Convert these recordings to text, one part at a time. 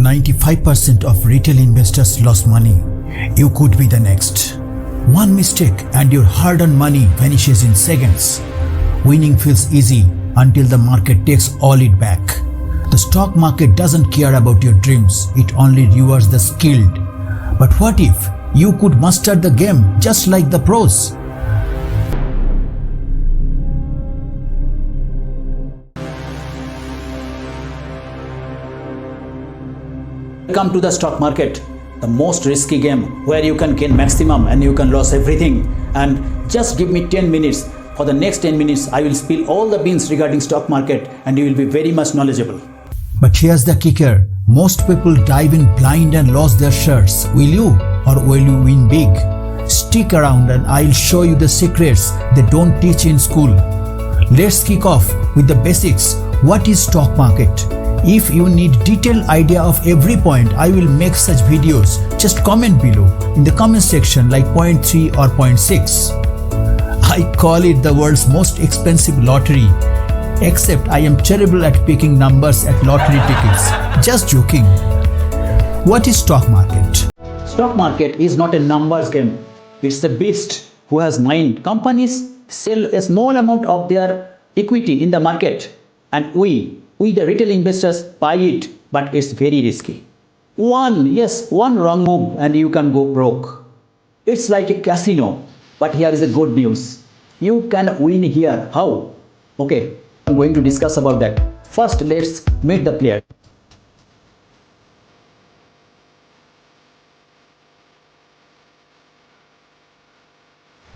95% of retail investors lost money. You could be the next. One mistake and your hard-earned money vanishes in seconds. Winning feels easy until the market takes all it back. The stock market doesn't care about your dreams, it only rewards the skilled. But what if you could master the game just like the pros? Welcome to the stock market, the most risky game where you can gain maximum and you can lose everything. And just give me 10 minutes. For the next 10 minutes, I will spill all the beans regarding stock market and you will be very much knowledgeable. But here's the kicker. Most people dive in blind and lose their shirts. Will you, or will you win big? Stick around and I'll show you the secrets they don't teach in school. Let's kick off with the basics. What is stock market? If you need detailed idea of every point, I will make such videos. Just comment below in the comment section like point 3 or point 6. I call it the world's most expensive lottery. Except I am terrible at picking numbers at lottery tickets. Just joking. What is stock market? Stock market is not a numbers game. It's a beast who has mind. Companies sell a small amount of their equity in the market and we the retail investors buy it, but it's very risky. One wrong move and you can go broke. It's like a casino, but here is a good news. You can win here. How? Okay, I'm going to discuss about that. First, let's meet the player.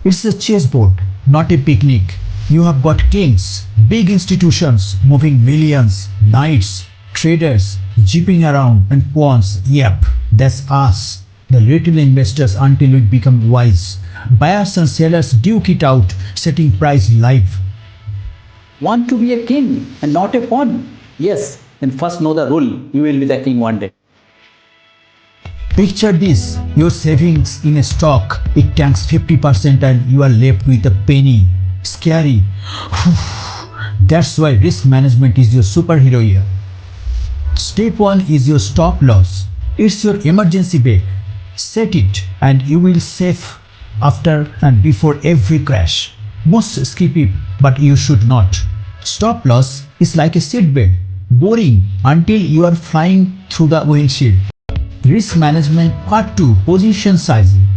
It's a chessboard, not a picnic. You have got kings, big institutions moving millions, knights, traders, jeeping around and pawns. Yep, that's us, the retail investors until we become wise. Buyers and sellers duke it out, setting price live. Want to be a king and not a pawn? Yes, then first know the rule. You will be the king one day. Picture this, your savings in a stock, it tanks 50% and you are left with a penny. Scary. That's why risk management is your superhero here. Step 1 is your stop loss. It's your emergency brake. Set it and you will save after and before every crash. Most skip it, but you should not. Stop loss is like a seatbelt, boring until you are flying through the windshield. Risk management part 2, position sizing.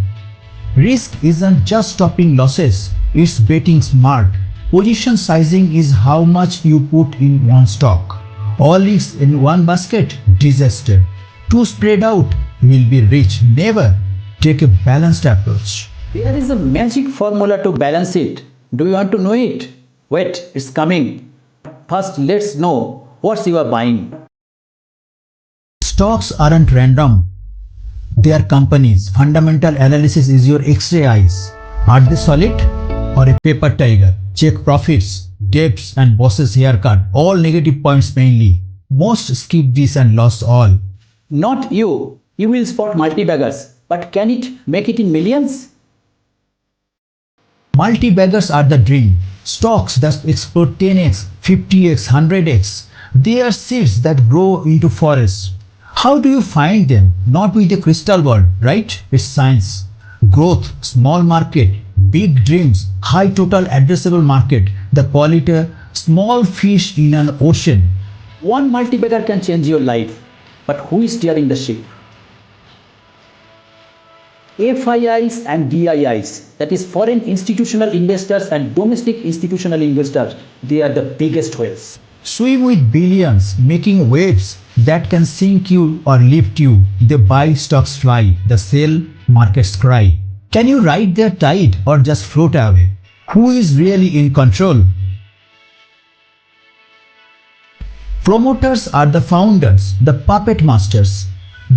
Risk isn't just stopping losses, it's betting smart. Position sizing is how much you put in one stock. All eggs in one basket, disaster. Too spread out, you will be rich. Never. Take a balanced approach. There is a magic formula to balance it. Do you want to know it? Wait, it's coming. First, let's know what you are buying. Stocks aren't random. They are companies. Fundamental analysis is your X-ray eyes. Are they solid or a paper tiger? Check profits, debts and boss's haircut. All negative points mainly. Most skip this and lost all. Not you. You will spot multibaggers. But can it make it in millions? Multibaggers are the dream. Stocks that explode 10x, 50x, 100x. They are seeds that grow into forests. How do you find them? Not with a crystal ball, right? It's science. Growth, small market, big dreams, high total addressable market. The quality, small fish in an ocean. One multibagger can change your life. But who is steering the ship? FIIs and DIIs, that is foreign institutional investors and domestic institutional investors, they are the biggest whales. Swim with billions, making waves that can sink you or lift you. They buy, stocks fly. They sell, markets cry. Can you ride their tide or just float away? Who is really in control? Promoters are the founders, the puppet masters.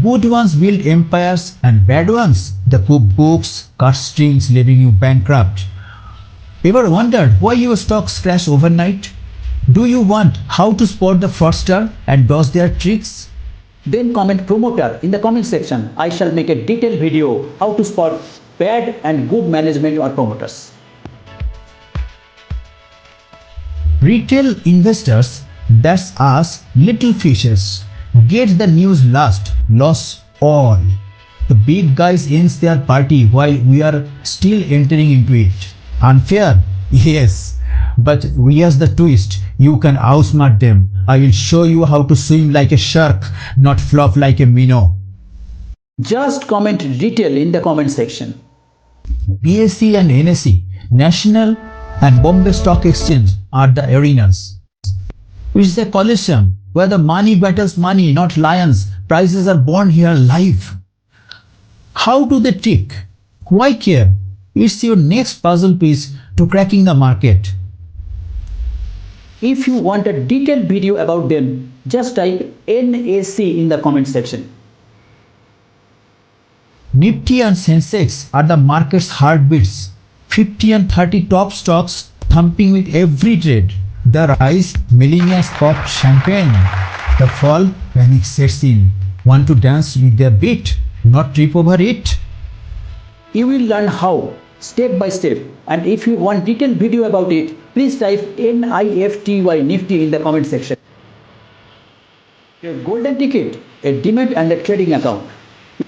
Good ones build empires and bad ones, they cook books, cut strings, leaving you bankrupt. Ever wondered why your stocks crash overnight? Do you want how to spot the fraudster and dodge their tricks? Then comment promoter in the comment section. I shall make a detailed video how to spot bad and good management or promoters. Retail investors, that's us, little fishes. Get the news last, loss all. The big guys ends their party while we are still entering into it. Unfair? Yes. But here's the twist. You can outsmart them. I will show you how to swim like a shark, not flop like a minnow. Just comment detail in the comment section. BSE and NSE, National and Bombay Stock Exchange are the arenas. It's a coliseum where the money battles money, not lions. Prices are born here live. How do they tick? Why care? It's your next puzzle piece to cracking the market. If you want a detailed video about them, just type NAC in the comment section. Nifty and Sensex are the market's heartbeats. 50 and 30 top stocks thumping with every trade. The rise, millennials pop champagne. The fall, panic sets in. Want to dance with their beat, not trip over it? You will learn how, step by step. And if you want detailed video about it, please type NIFTY Nifty in the comment section. Your golden ticket, a Demat and a trading account.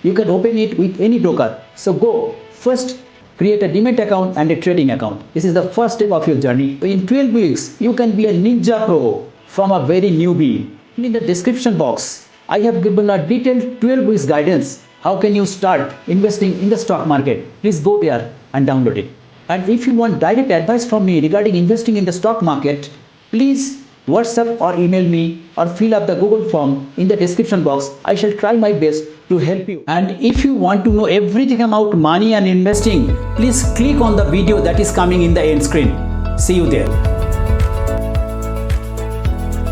You can open it with any broker. So go, first create a Demat account and a trading account. This is the first step of your journey. In 12 weeks, you can be a ninja pro from a very newbie. In the description box, I have given a detailed 12 weeks guidance. How can you start investing in the stock market? Please go there and download it. And if you want direct advice from me regarding investing in the stock market, please WhatsApp or email me or fill up the Google form in the description box. I shall try my best to help you. And if you want to know everything about money and investing, please click on the video that is coming in the end screen. See you there.